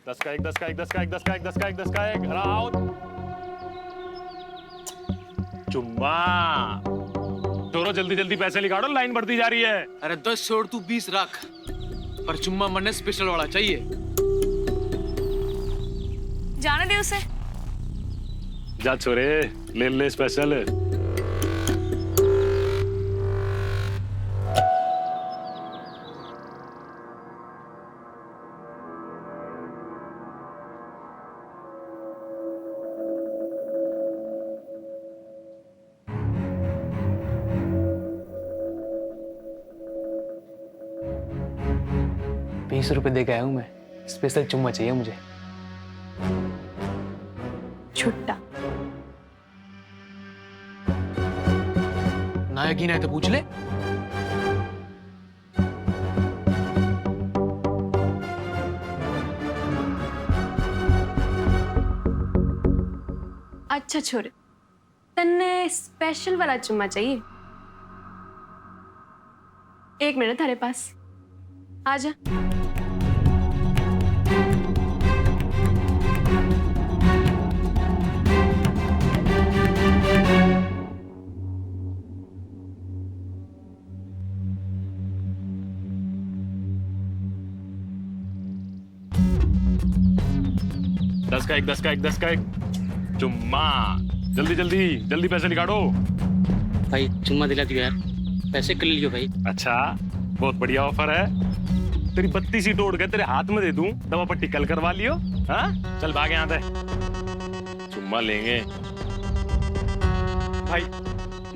10 का 1, 10 का 1, 10 का 1, 10 का 1, 10 का 1, 10 का 1, हराओ। चुम्मा छोरो, जल्दी जल्दी पैसे निकालो, लाइन बढ़ती जा रही है। अरे 10 छोड़, तू 20 रख, पर चुम्मा मन्ने स्पेशल वाला चाहिए। जाने दे उसे। जा छोरे, ले ले स्पेशल। ₹20 दे के आया हूं मैं, स्पेशल चुम्मा चाहिए मुझे। छुट्टा। ना यकीन है तो पूछ ले। अच्छा छोरे, तन्ने स्पेशल वाला चुम्मा चाहिए। 1 मिनट थारे पास, आजा। दस का 1, 10 का 1, 10 का 1, चुम्मा। जल्दी जल्दी जल्दी पैसे निकालो। भाई चुम्मा दिला दियो यार, पैसे कर लियो भाई। अच्छा, बहुत बढ़िया ऑफर है। तेरी 32 तोड़ के तेरे हाथ में दे दूं, दवा पट्टी कल करवा लियो। हाँ चल भाग यहाँ से, चुम्मा लेंगे। भाई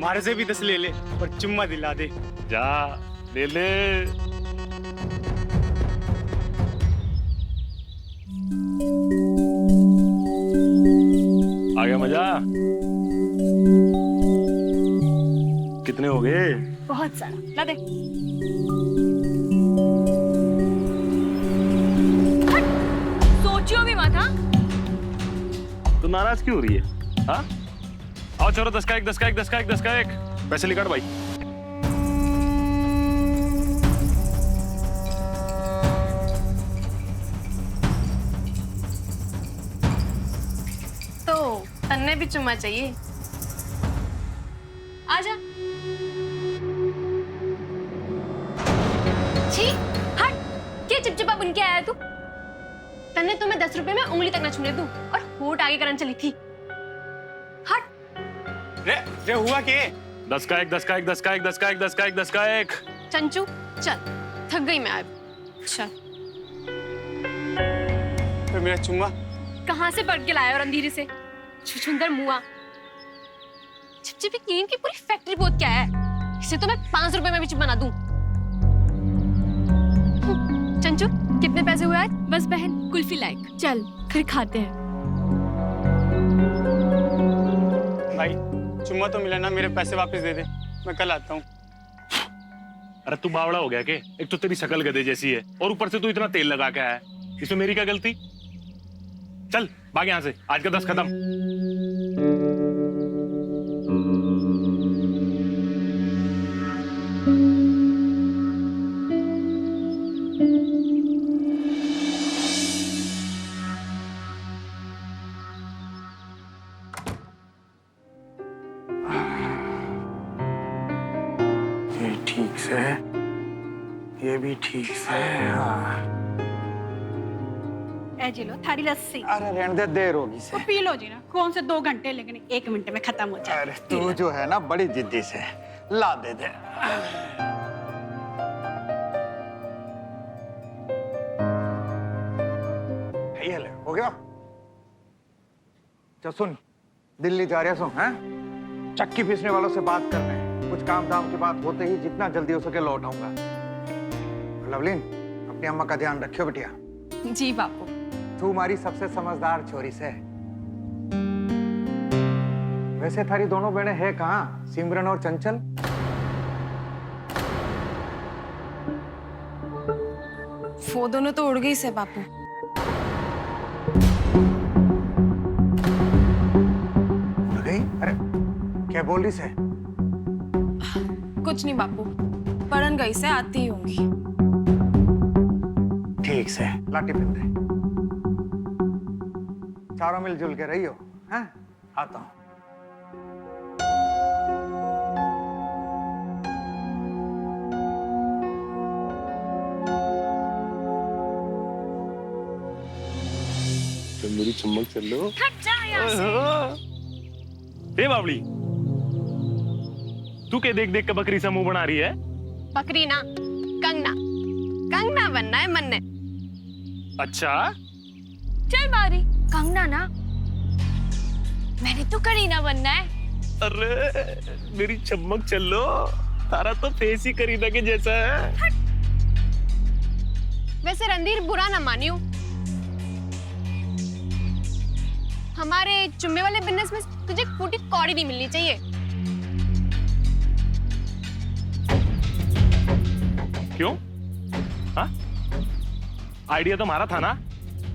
मारे से भी 10 ले ले, पर चुम्मा दिला दे। जा ले ले। आ गया मजा? कितने हो गए? बहुत सारा, ला दे। हट! सोचियो भी मत। हाँ तो नाराज क्यों हो रही है? हाँ आओ चलो, 10 का 1, 10 का 1, 10 का 1, 10 का 1, पैसे निकाल भाई। तो तन्ने भी चुम्मा चाहिए, आजा। छी, हट! क्या चिपचिपा बन के आया तू? तन्ने तुम्हें 10 रुपए में उंगली तक ना छूने दूं, और होठ आगे करन चली थी। हट! रे हुआ के? 10 का 1, 10 का 1, 10 का 1, 10 का 1, 10 का 1, 10 का 1। चंचू चल, थक गई मैं अब। चल। तो मेरा चुम्मा? कहाँ से पढ़ के लाया और अंधेरे से? छुछुंदर मुआ। चिपचिपी क्रीम की पूरी फैक्ट्री बहुत क्या है? इसे तो मैं 5 रुपए में भी चिप बना दूं। चंचू कितने पैसे हुए आज? बस बहन कुल्फी लाइक, चल फिर खाते हैं। भाई चुम्मा तो मिला ना, मेरे पैसे वापस दे दे, मैं कल आता हूँ। अरे तू बावड़ा हो गया के? एक तो तेरी शक्ल गधे जैसी है, और ऊपर से तू इतना तेल लगा के आया है। इसमें मेरी क्या गलती? चल भाग यहाँ से, आज का 10 खत्म। ये ठीक से, ये भी ठीक से। हाँ। ए जी लो थारी लस्सी। अरे रहने दे, देर होगी से। वो पी लो जी ना, कौन से 2 घंटे, लेकिन 1 मिनट में खत्म हो जाए। अरे तू जो है ना बड़ी जिद्दी से, ला दे दे। ये ले, हो गया? चल सुन, दिल्ली जा रहे हैं, चक्की पीसने वालों से बात करने, कुछ काम धाम की बात होते ही जितना जल्दी हो सके लौट आऊंगा। लवलीन, अपनी अम्मा का ध्यान रखियो बिटिया। जी बापू। तू हमारी सबसे समझदार छोरी से। वैसे थारी दोनों बहनें है कहाँ, सिमरन और चंचल? वो दोनों तो उड़ गई से बापू। उड़ गई? अरे क्या बोल रही से? कुछ नहीं बापू, पढ़न गई से, आती ही होंगी। ठीक से, लाठी पहन दे। चारों मिलजुल के रहियो, हैं? आता हूँ। तो मेरी चम्मक चल लो। हट जा यहाँ से। ए बावली, तू क्या देख देख के बकरी सा मुंह बना रही है? बकरी ना, कंगना। कंगना बनना है मन ने। अच्छा, चल बारी, कंगना ना। मैंने तो करीना बनना है। अरे मेरी चम्मक चल लो, तारा तो फेस ही करीना के जैसा है। वैसे रणधीर बुरा ना मानियो, हमारे चुम्मे वाले बिजनेस में तुझे फूटी कौड़ी नहीं मिलनी चाहिए। क्यों? हाँ? आइडिया तो हमारा था ना,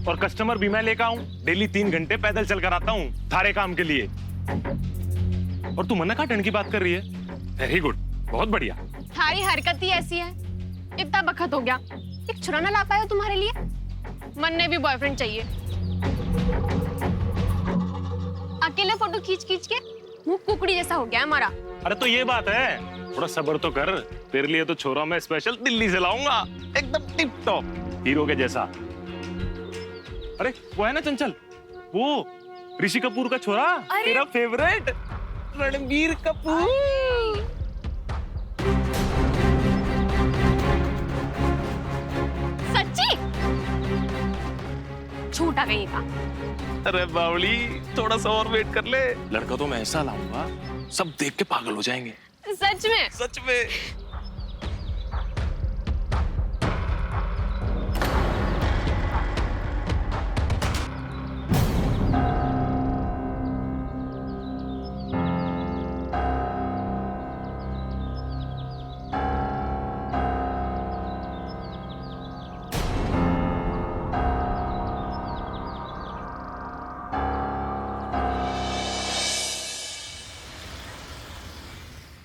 और कस्टमर भी मैं लेकर आऊं। डेली 3 घंटे पैदल चल कर आता हूं थारे काम के लिए। और तू मन्ना का टन की बात कर रही है? वेरी गुड, बहुत बढ़िया। थारी हरकत ही ऐसी है, इतना बखत हो गया, एक छुरा ना ला पाए हो तुम्हारे लिए? मन ने भी बॉयफ्रेंड चाहिए। अकेले फोटो खींच खींच के मुंह कुकड़ी जैसा हो गया है हमारा। अरे तो ये बात है, थोड़ा सब्र तो कर। तेरे लिए तो छोरा मैं स्पेशल दिल्ली से लाऊंगा, एकदम टिप टॉप हीरो के जैसा। अरे वो है ना चंचल, वो ऋषि कपूर का छोरा, तेरा फेवरेट रणबीर कपूर। सच्ची? झूठा कहीं का। अरे बावली, थोड़ा सा और वेट कर ले। लड़का तो मैं ऐसा लाऊंगा, सब देख के पागल हो जाएंगे। सच में? सच में।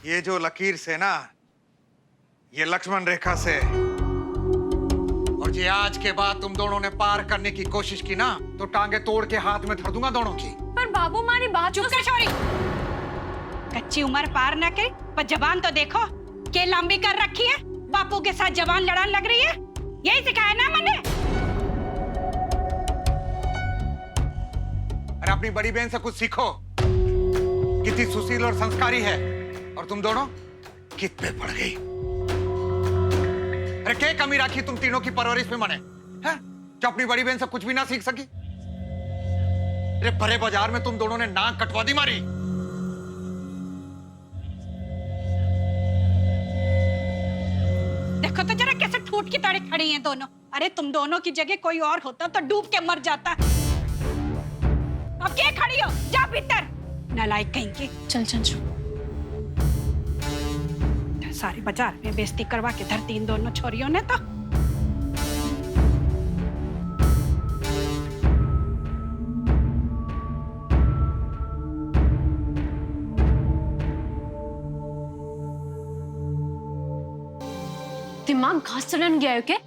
ये जो लकीर से ना, ये लक्ष्मण रेखा से, और ये आज के बाद तुम दोनों ने पार करने की कोशिश की ना, तो टांगे तोड़ के हाथ में धर दूंगा दोनों की। पर बाबू मारी बात चुप कर छोरी। कच्ची उम्र पार न कर, पर जबान तो देखो के लंबी कर रखी है। बापू के साथ जबान लड़ान लग रही है, यही सिखाया ना मैंने। अरे अपनी बड़ी बहन से कुछ सीखो, कितनी सुशील और संस्कारी है, और तुम दोनों कित पे पड़ गई। अरे क्या कमी राखी तुम तीनों की परवरिश में मने, हैं? जो अपनी बड़ी बहन से कुछ भी ना सीख सकी। अरे भरे बाजार में तुम दोनों ने नाक कटवा दी मारी। देखो तो जरा कैसे ठूट की तरह खड़ी हैं दोनों। अरे तुम दोनों की जगह कोई और होता तो डूब के मर जाता। अब क्या खड़ी हो, जा भीतर। नालायक कहीं की। चल चंचू। सारे बाजार में बेइज्जती करवा के धरती इन दोनों छोरियों ने तो। दिमाग घास चलन गया है क्या?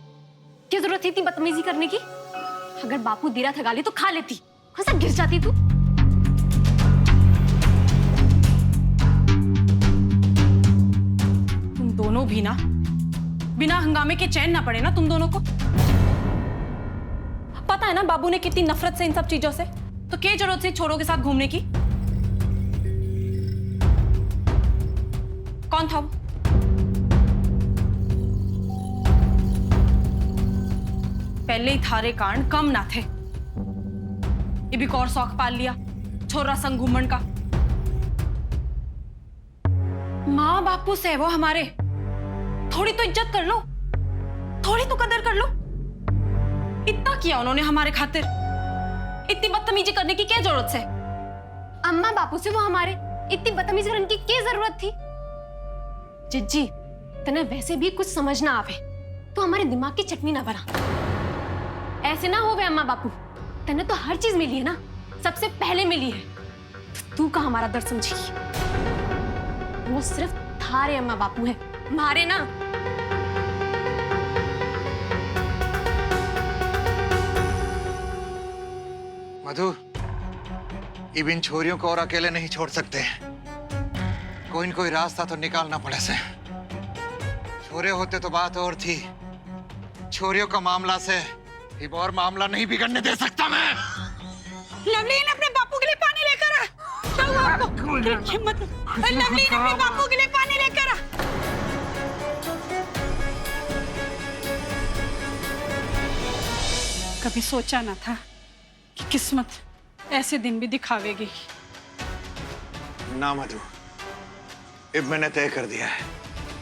क्या जरूरत थी इतनी बदतमीजी करने की? अगर बापू दीरा थगा ली तो खा लेती, कैसा गिर जाती तू। दोनों भी ना, बिना हंगामे के चैन ना पड़े ना तुम दोनों को। पता है ना बाबू ने कितनी नफरत से इन सब चीजों से, तो क्या जरूरत थी छोरों के साथ घूमने की? कौन था वो? पहले ही थारे कांड कम ना थे, ये भी और शौक पाल लिया छोरा संग घूमन का। माँ बापू से है वो हमारे, थोड़ी तो इज्जत कर लो, थोड़ी तो कदर कर लो। इतना किया उन्होंने हमारे खातिर, इतनी बदतमीजी करने की क्या जरूरत है? अम्मा बापू से वो हमारे इतनी बदतमीजी करने की क्या जरूरत थी? जिज्जी, तने वैसे भी कुछ समझ ना आवे तो हमारे दिमाग की चटनी ना बना। ऐसे ना होवे अम्मा बापू, तने तो हर चीज मिली है ना, सबसे पहले मिली है, तो तू का हमारा दर्द समझेगी। वो सिर्फ थारे अम्मा बापू है, मारे ना। मधु, अब इन छोरियों को और अकेले नहीं छोड़ सकते। कोई न कोई रास्ता तो निकालना पड़े से। छोरे होते तो बात और थी। छोरियों का मामला से अब और मामला नहीं बिगड़ने दे सकता मैं। लवलीन अपने बापू के लिए पानी लेकर आ। क्या हुआ आपको? हिम्मत। लवलीन अपने बापू के लिए पानी लेकर आ। कभी सोचा ना था कि किस्मत ऐसे दिन भी दिखावेगी। ना मधु, अब मैंने तय कर दिया है।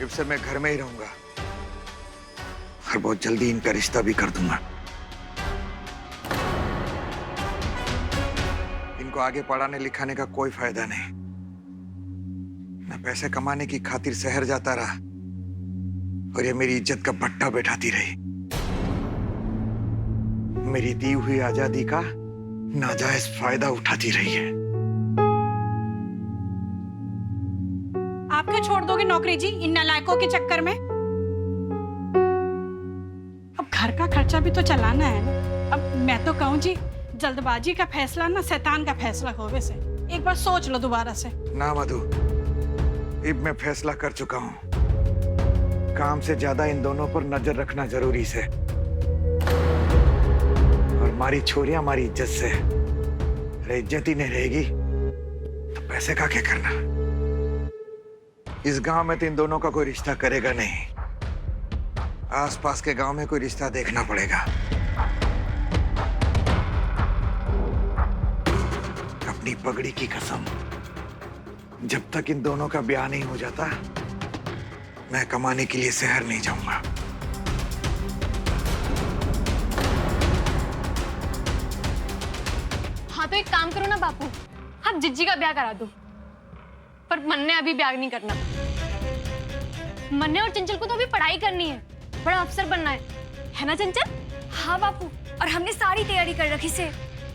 अब से मैं घर में ही रहूंगा और बहुत जल्दी इनका रिश्ता भी कर दूंगा। इनको आगे पढ़ाने लिखाने का कोई फायदा नहीं। मैं पैसे कमाने की खातिर शहर जाता रहा और ये मेरी इज्जत का भट्टा बैठाती रही। मेरी दी हुई आजादी का नाजायज फायदा उठाती रही है। आप क्यों छोड़ दोगे नौकरी जी इन नालायकों के चक्कर में? अब घर का खर्चा भी तो चलाना है ना। अब मैं तो कहूँ जी, जल्दबाजी का फैसला ना शैतान का फैसला होवे से। एक बार सोच लो दोबारा से। ना मधु, अब मैं फैसला कर चुका हूँ। काम से ज्यादा इन दोनों पर नजर रखना जरूरी है। और हमारी छोरियां हमारी इज्जत से, अरे इज्जत ही नहीं रहेगी तो पैसे का क्या करना। इस गांव में तो इन दोनों का कोई रिश्ता करेगा नहीं। आसपास के गांव में कोई रिश्ता देखना पड़ेगा। अपनी पगड़ी की कसम, जब तक इन दोनों का ब्याह नहीं हो जाता मैं कमाने के लिए शहर नहीं जाऊंगा। हाँ तो एक काम करो ना बापू, आप जिज्जी का ब्याह करा दो। पर मन ने अभी ब्याह नहीं करना। मन ने और चंचल को तो अभी पढ़ाई करनी है, बड़ा अफसर बनना है ना चंचल? हाँ बापू, और हमने सारी तैयारी कर रखी से।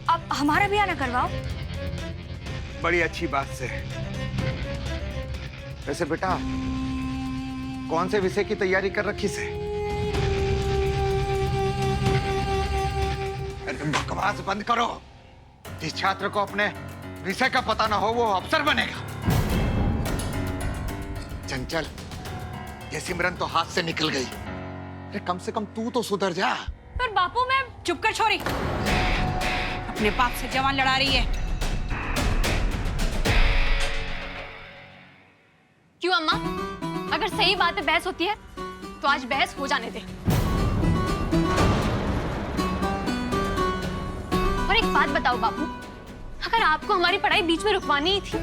अब हमारा ब्याह ना करवाओ। बड़ी अच्छी बात से। वैसे बेटा, कौन से विषय की तैयारी कर रखी से? तुम बकवास बंद करो। जिस छात्र को अपने विषय का पता ना हो वो अफसर बनेगा। चंचल, ये सिमरन तो हाथ से निकल गई। अरे कम से कम तू तो सुधर जा। पर बापू मैं चुप कर छोरी। अपने बाप से जवान लड़ा रही है। क्यों अम्मा? अगर सही बात है बहस होती है तो आज बहस हो जाने दे। और एक बात बताओ बापू, अगर आपको हमारी पढ़ाई बीच में रुकवानी ही थी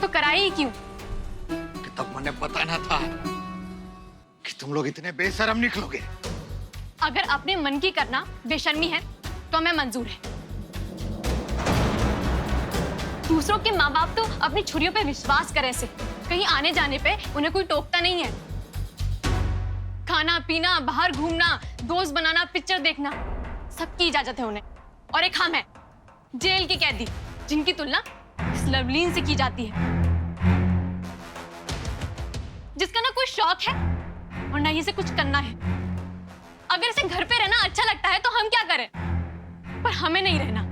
तो कराई ही क्यों? कि तब मैंने बताना था कि तुम लोग इतने बेशर्म निकलोगे। अगर अपने मन की करना बेशर्मी है तो हमें मंजूर है। दूसरों के माँ बाप तो अपनी छुरियों पे विश्वास करे से कहीं आने जाने पे उन्हें कोई टोकता नहीं है। खाना पीना, बाहर घूमना, दोस्त बनाना, पिक्चर देखना, सबकी इजाजत है उन्हें। और एक हम है जेल के कैदी, जिनकी तुलना इस लवलीन से की जाती है, जिसका ना कोई शौक है और ना ही इसे कुछ करना है। अगर इसे घर पे रहना अच्छा लगता है तो हम क्या करें, पर हमें नहीं रहना।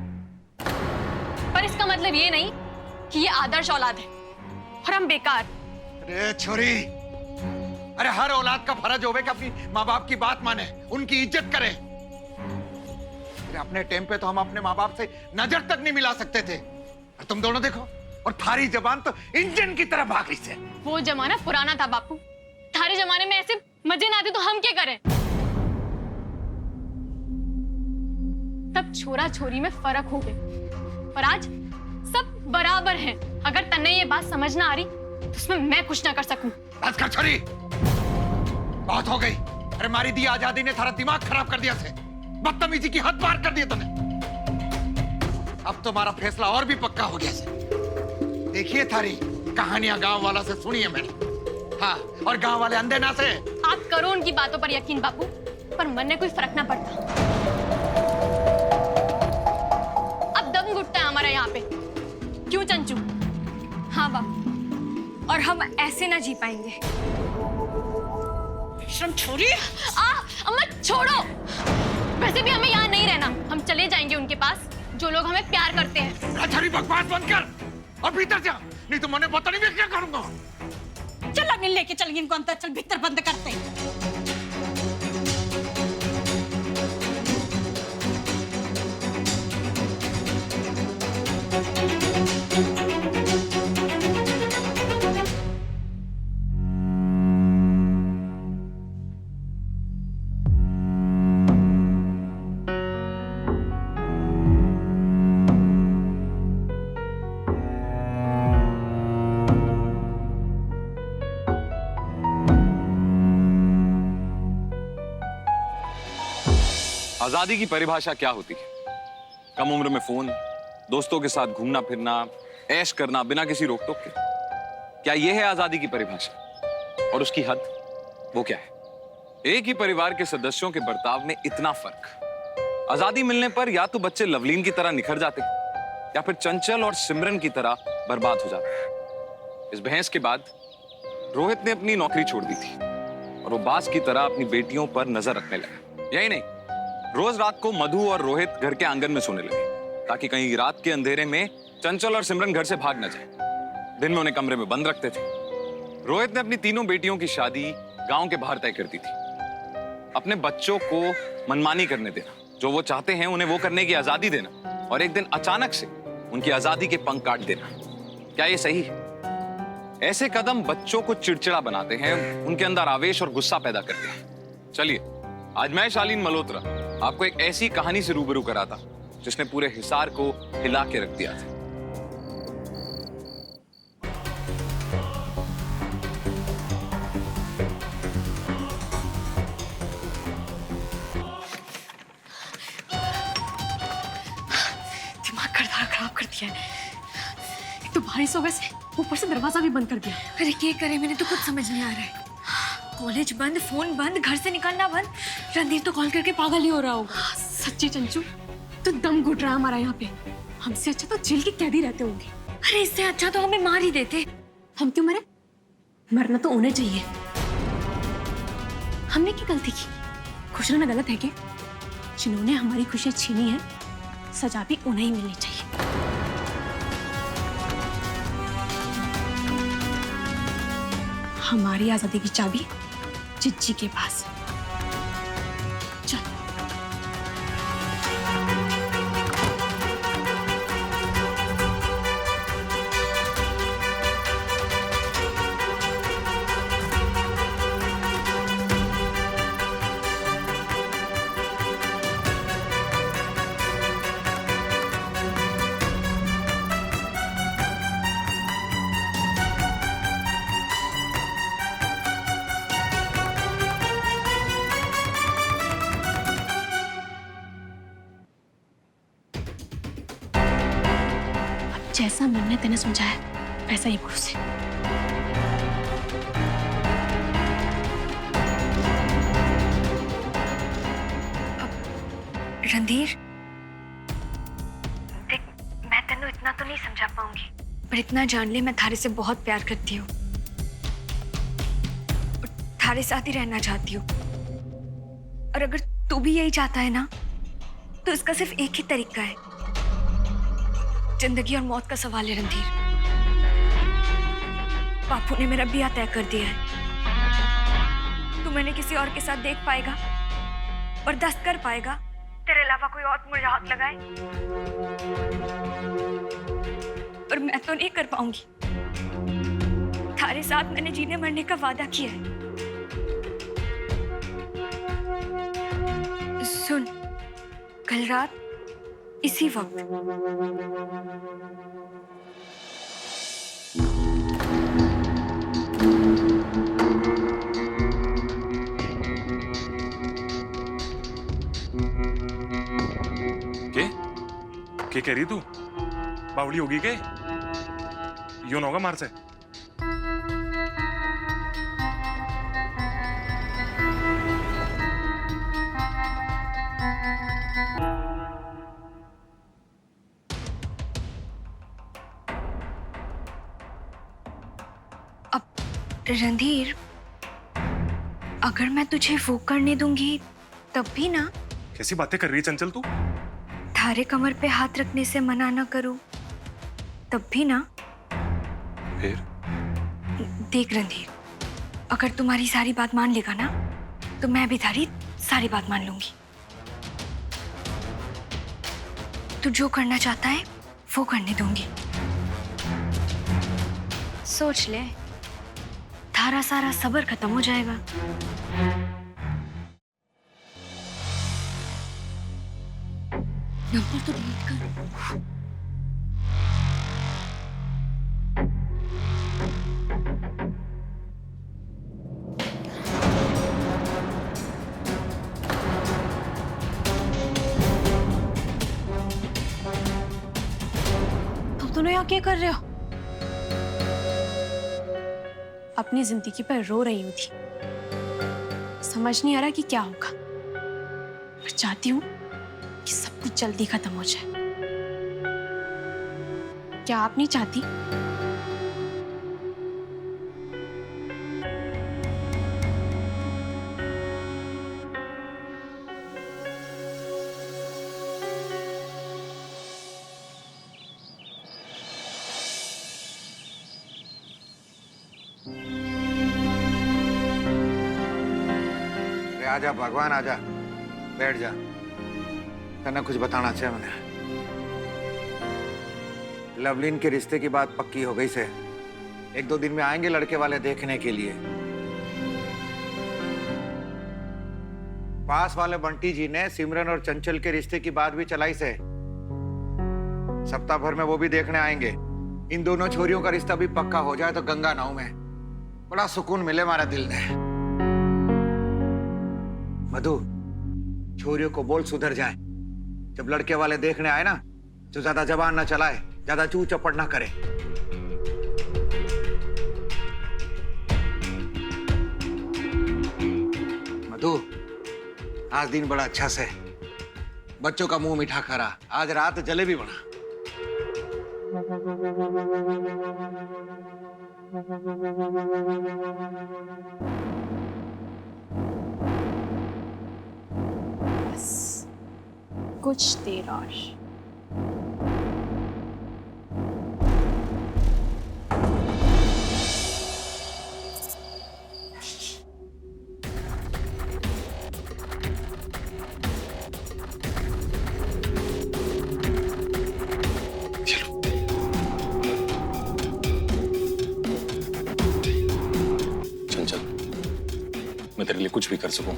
पर इसका मतलब ये नहीं कि ये आदर्श औलाद है और हम बेकार। अरे छोरी, अरे हर औलाद का फर्ज होवे कि अपनी माँ बाप की बात माने, उनकी इज्जत करे। अरे अपने टाइम पे तो हम अपने माँ बाप से नजर तक नहीं मिला सकते थे, और तुम दोनों देखो, और थारी जबान तो इंजन की तरह भाग रही है। वो जमाना पुराना था बापू। थारे जमाने में ऐसे मजे ना आते तो हम क्या करें? तब छोरा छोरी में फर्क हो गया और आज सब बराबर हैं। अगर तन्ने ये बात समझ ना आ रही तो उसमें मैं कुछ ना कर सकूं। बस कर छोरी, बहुत हो गई। अरे मारी दी आजादी ने थारा दिमाग खराब कर दिया से। बदतमीजी की हद पार कर दी तूने। अब तुम्हारा फैसला और भी पक्का हो गया से। देखिए थारी कहानियां गांव वाला से सुनी है मैंने। हाँ, और गांव वाले अंधे ना से। आप करो उनकी बातों पर यकीन बापू, पर मन में कोई फर्क ना पड़ता। अब दम घुटता है हमारा यहाँ पे। क्यों चंचू? हाँ बापू, और हम ऐसे ना जी पाएंगे। शर्म छोरी। अम्मा छोड़ो। वैसे भी हमें यहाँ नहीं रहना, हम चले जाएंगे उनके पास जो जो लोग हमें प्यार करते हैं। राजहरी बकवास बंद कर और भीतर जा, नहीं तो मैंने पता नहीं मैं क्या करूंगा। चल अग्नि लेके चल इनको अंदर, चल भीतर बंद करते हैं। आजादी की परिभाषा क्या होती है? कम उम्र में फोन, दोस्तों के साथ घूमना फिरना, ऐश करना बिना किसी रोक टोक के। क्या यह है आजादी की परिभाषा? और उसकी हद वो क्या है? एक ही परिवार के सदस्यों के बर्ताव में इतना फर्क। आजादी मिलने पर या तो बच्चे लवलीन की तरह निखर जाते या फिर चंचल और सिमरन की तरह बर्बाद हो जाते। इस बहस के बाद रोहित ने अपनी नौकरी छोड़ दी थी और वो बाज की तरह अपनी बेटियों पर नजर रखने लगा। यही नहीं, रोज रात को मधु और रोहित घर के आंगन में सोने लगे ताकि कहीं रात के अंधेरे में चंचल और सिमरन घर से भाग न जाए। दिन में उन्हें कमरे में बंद रखते थे। रोहित ने अपनी तीनों बेटियों की शादी गांव के बाहर तय कर दी थी। अपने बच्चों को मनमानी करने देना, जो वो चाहते हैं उन्हें वो करने की आजादी देना, और एक दिन अचानक से उनकी आजादी के पंख काट देना। क्या ये सही है? ऐसे कदम बच्चों को चिड़चिड़ा बनाते हैं, उनके अंदर आवेश और गुस्सा पैदा करते हैं। चलिए, आज मैं शालीन मल्होत्रा आपको एक ऐसी कहानी से रूबरू कराता जिसने पूरे हिसार को हिला के रख दिया था। दिमाग खराब कर दिया है। एक तो बारिश हो गए से ऊपर से दरवाजा भी बंद कर दिया। अरे क्या करे, मैंने तो कुछ समझ नहीं आ रहा है। कॉलेज बंद, फोन बंद, घर से निकलना बंद। रणधीर तो कॉल करके पागल ही हो रहा होगा। सच्ची चंचू, तो दम घुट रहा है हमारा यहाँ पे। हमसे अच्छा तो जेल के कैदी रहते होंगे। अरे इससे अच्छा तो हमें मार ही देते। हम क्यों मरे? मरना तो उन्हें चाहिए। हमने क्या गलती की? खुश रहना गलत है क्या? जिन्होंने हमारी खुशियां छीनी है, सजा भी उन्हें ही मिलनी चाहिए। हमारी आजादी की चाबी चिज्जी के पास। चल। जैसा मैंने तेने समझाया वैसा ही बोल उसे। रणधीर देख, मैं तेनू इतना तो नहीं समझा पाऊंगी, पर इतना जान ले मैं थारे से बहुत प्यार करती हूँ और थारे साथ ही रहना चाहती हूँ। और अगर तू भी यही चाहता है ना, तो इसका सिर्फ एक ही तरीका है। जिंदगी और मौत का सवाल है रणधीर। बापू ने मेरा ब्याह तय कर दिया है। तू मैंने किसी और के साथ देख पाएगा, बर्दाश्त कर पाएगा, तेरे अलावा कोई और मुझे हाथ लगाए? और मैं तो नहीं कर पाऊंगी। थारे साथ मैंने जीने मरने का वादा किया है। सुन, कल रात इसी वक्त क्या कह रही तू? बावली होगी के? यूं होगा मार से। रणधीर, अगर मैं तुझे वो करने दूंगी तब भी ना? कैसी बातें कर रही है चंचल तू? तुम्हारे कमर पे हाथ रखने से मना ना करूं तब भी ना। फिर देख रणधीर, अगर तुम्हारी सारी बात मान लेगा ना तो मैं भी तारी सारी बात मान लूंगी। तू जो करना चाहता है वो करने दूंगी। सोच ले, थारा सारा सब्र खत्म हो जाएगा। नंबर तो डिलीट कर। तुम दोनों यहाँ क्या कर रहे हो? अपनी जिंदगी पर रो रही हूँ थी। समझ नहीं आ रहा कि क्या होगा। मैं चाहती हूँ कि सब कुछ जल्दी खत्म हो जाए। क्या आप नहीं चाहती? अरे आजा भगवान, आजा, बैठ जा। तने कुछ बताना चाहिए मैंने। लवलीन के रिश्ते की बात पक्की हो गई से। 1-2 दिन में आएंगे लड़के वाले देखने के लिए। पास वाले बंटी जी ने सिमरन और चंचल के रिश्ते की बात भी चलाई से। सप्ताह भर में वो भी देखने आएंगे। इन दोनों छोरियों का रिश्ता भी पक्का हो जाए तो गंगा नाव में बड़ा सुकून मिले हमारा दिल ने। मधु, छोरियों को बोल सुधर जाए। जब लड़के वाले देखने आए ना तो ज्यादा जबान ना चलाए, ज्यादा चू चपड़ ना करे। मधु, आज दिन बड़ा अच्छा से बच्चों का मुंह मीठा करा। आज रात जलेबी बना। बस कुछ देर और। चंचल, मैं तेरे लिए कुछ भी कर सकूं,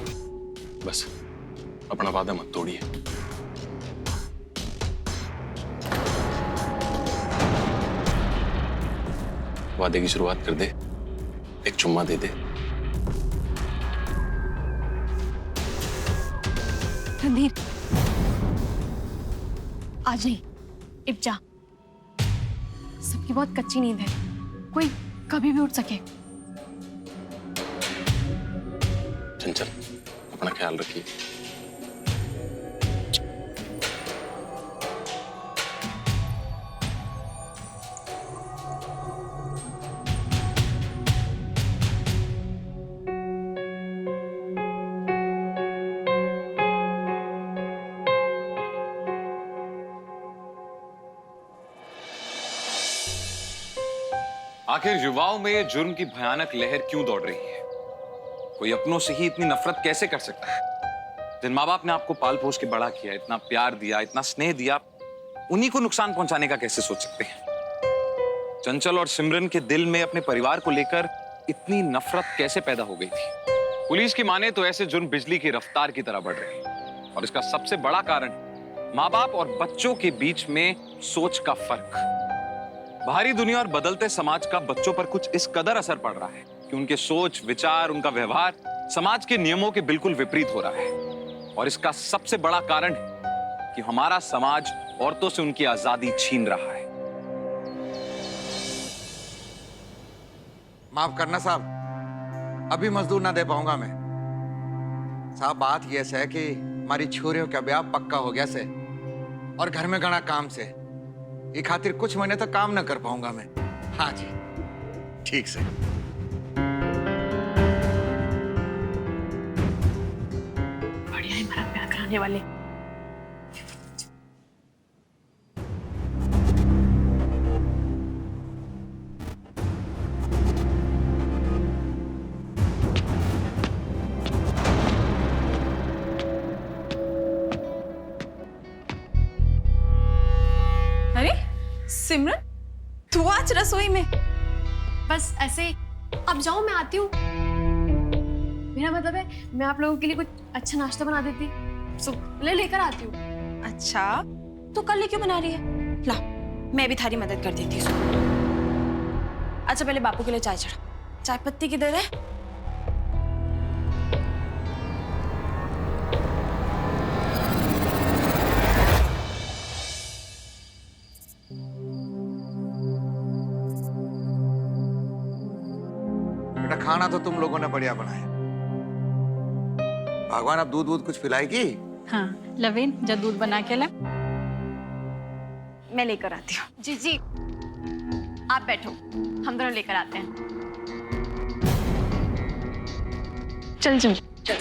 बस अपना वादा मत तोड़िए। वादे की शुरुआत कर दे, एक चुम्मा दे दे। रणधीर, आज नहीं, अब जा। सबकी बहुत कच्ची नींद है, कोई कभी भी उठ सके। चंचल, अपना ख्याल रखिए। आखिर युवाओं में जुर्म की भयानक लहर क्यों दौड़ रही है? कोई अपनों से ही इतनी नफरत कैसे कर सकता है? जिन माँ बाप ने आपको पाल पोस के बड़ा किया, इतना प्यार दिया, इतना स्नेह दिया, उन्हीं को नुकसान पहुंचाने का कैसे सोच सकते हैं? चंचल और सिमरन के दिल में अपने परिवार को लेकर इतनी नफरत कैसे पैदा हो गई थी? पुलिस की माने तो ऐसे जुर्म बिजली की रफ्तार की तरह बढ़ रहे हैं, और इसका सबसे बड़ा कारण माँ बाप और बच्चों के बीच में सोच का फर्क। बाहरी दुनिया और बदलते समाज का बच्चों पर कुछ इस कदर असर पड़ रहा है कि उनके सोच, विचार, उनका व्यवहार समाज के नियमों के बिल्कुल विपरीत हो रहा है। और इसका सबसे बड़ा कारण है कि हमारा समाज औरतों से उनकी आजादी छीन रहा है। माफ करना साहब, अभी मजदूर ना दे पाऊंगा मैं। साहब, बात यह है कि हमारी छोरियों का ब्याह पक्का हो गया से, और घर में घना काम से ये खातिर कुछ महीने तक काम ना कर पाऊंगा मैं। हाँ जी, ठीक से। बढ़िया है हमारा प्यार कराने वाले। सिमरन, तू आज रसोई में? बस ऐसे। अब जाओ, मैं आती हूँ। मेरा मतलब है मैं आप लोगों के लिए कुछ अच्छा नाश्ता बना देती। सो लेकर आती हूँ। अच्छा, तो कल ही क्यों बना रही है? ला, मैं भी थारी मदद कर देती हूँ। अच्छा, पहले बापू के लिए चाय चढ़ा। चाय पत्ती किधर है? बेटा खाना तो तुम लोगों ने बढ़िया बनाया। भगवान अब दूध वूध कुछ पिलाएगी? हाँ लवीन, जो दूध बना के ला। मैं लेकर आती हूँ। जी जी, आप बैठो, हम दोनों लेकर आते हैं। चल चल चल।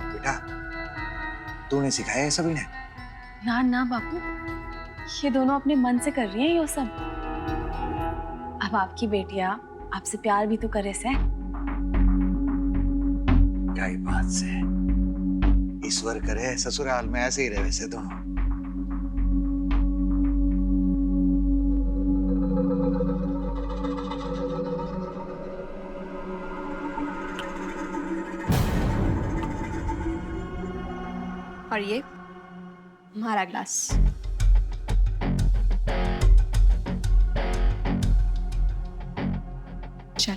बेटा तूने सिखाया है सभी ने? ना ना बापू, ये दोनों अपने मन से कर रही हैं ये सब। अब आपकी बेटियां आपसे प्यार भी तो करे से। क्या ही बात से। ईश्वर करे ससुराल में ऐसे ही रहे वैसे दोनों। और ये हमारा ग्लास। चल।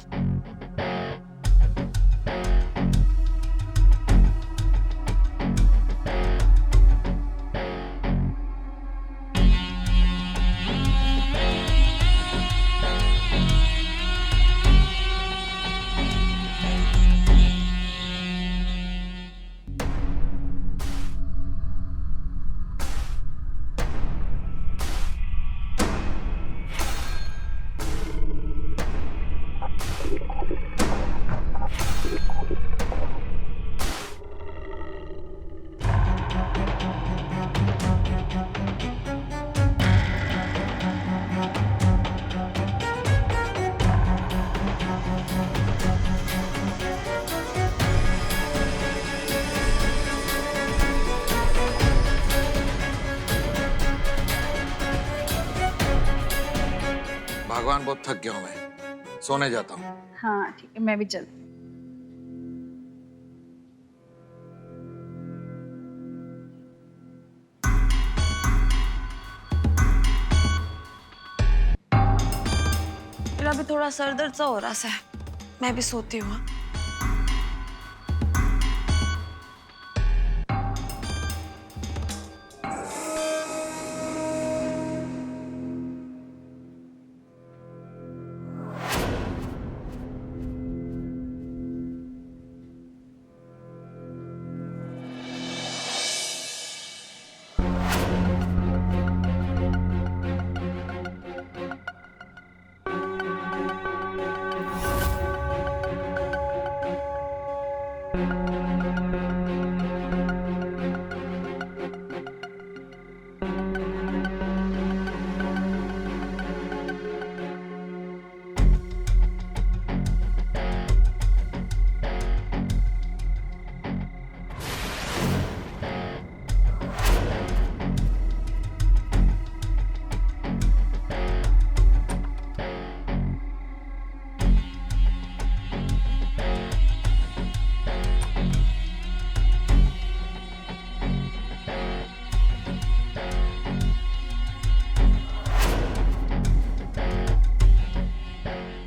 भगवान बहुत थक गया हूं मैं, सोने जाता हूँ। हाँ ठीक है, मैं भी चल। मेरा भी थोड़ा सर दर्द सा हो रहा है, मैं भी सोती हूँ।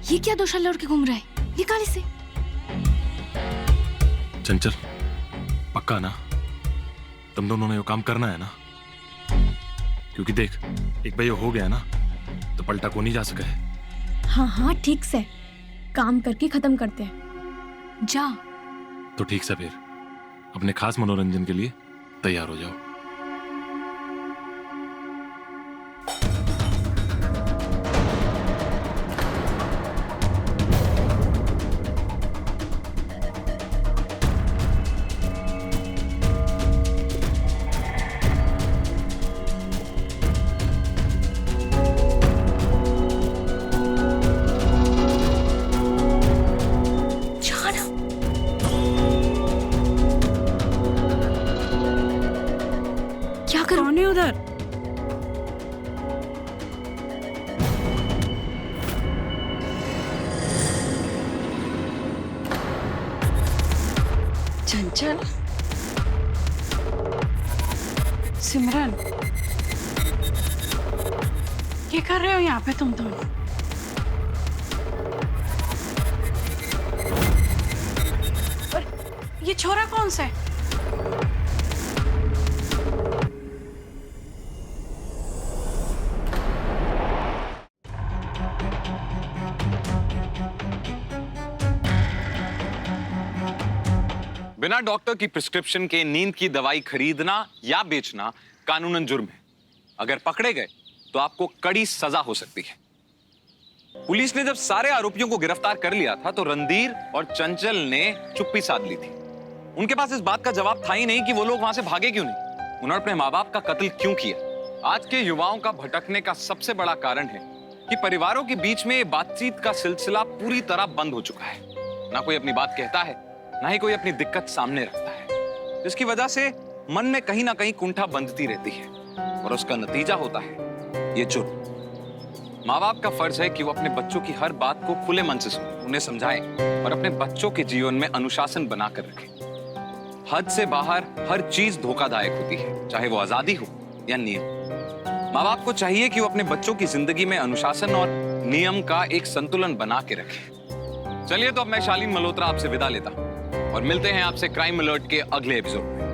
ये क्या दो शल्ले उड़ के घूम रहा है? निकाल इसे। चंचल, पक्का ना तुम दोनों ने वो काम करना है ना? क्योंकि देख, एक बार ये हो गया ना तो पलटा को नहीं जा सका है। हाँ हाँ ठीक से काम करके खत्म करते हैं। जा। तो ठीक से फिर अपने खास मनोरंजन के लिए तैयार हो जाओ। चंचल, सिमरन, क्या कर रहे हो यहाँ पे तुम दोनों? और ये छोरा कौन सा है? बिना डॉक्टर की प्रिस्क्रिप्शन के नींद की दवाई खरीदना या बेचना कानूनन जुर्म है। अगर पकड़े गए तो आपको कड़ी सजा हो सकती है। पुलिस ने जब सारे आरोपियों को गिरफ्तार कर लिया था तो रणधीर और चंचल ने चुप्पी साध ली थी। उनके पास इस बात का जवाब था ही नहीं कि वो लोग वहां से भागे क्यों नहीं, उन्होंने अपने माँ बाप का कत्ल क्यों किया। आज के युवाओं का भटकने का सबसे बड़ा कारण है कि परिवारों के बीच में बातचीत का सिलसिला पूरी तरह बंद हो चुका है। ना कोई अपनी बात कहता है, ना ही कोई अपनी दिक्कत सामने रखता है, जिसकी वजह से मन में कहीं ना कहीं कुंठा बंधती रहती है और उसका नतीजा होता है ये जुर्म। माँ बाप का फर्ज है कि वो अपने बच्चों की हर बात को खुले मन से सुने, उन्हें समझाएं और अपने बच्चों के जीवन में अनुशासन बनाकर रखें। हद से बाहर हर चीज धोखादायक होती है, चाहे वो आजादी हो या नियम। माँ बाप को चाहिए कि वो अपने बच्चों की जिंदगी में अनुशासन और नियम का एक संतुलन बना के रखें। चलिए तो अब मैं शालीन मल्होत्रा आपसे विदा लेता हूं और मिलते हैं आपसे क्राइम अलर्ट के अगले एपिसोड में।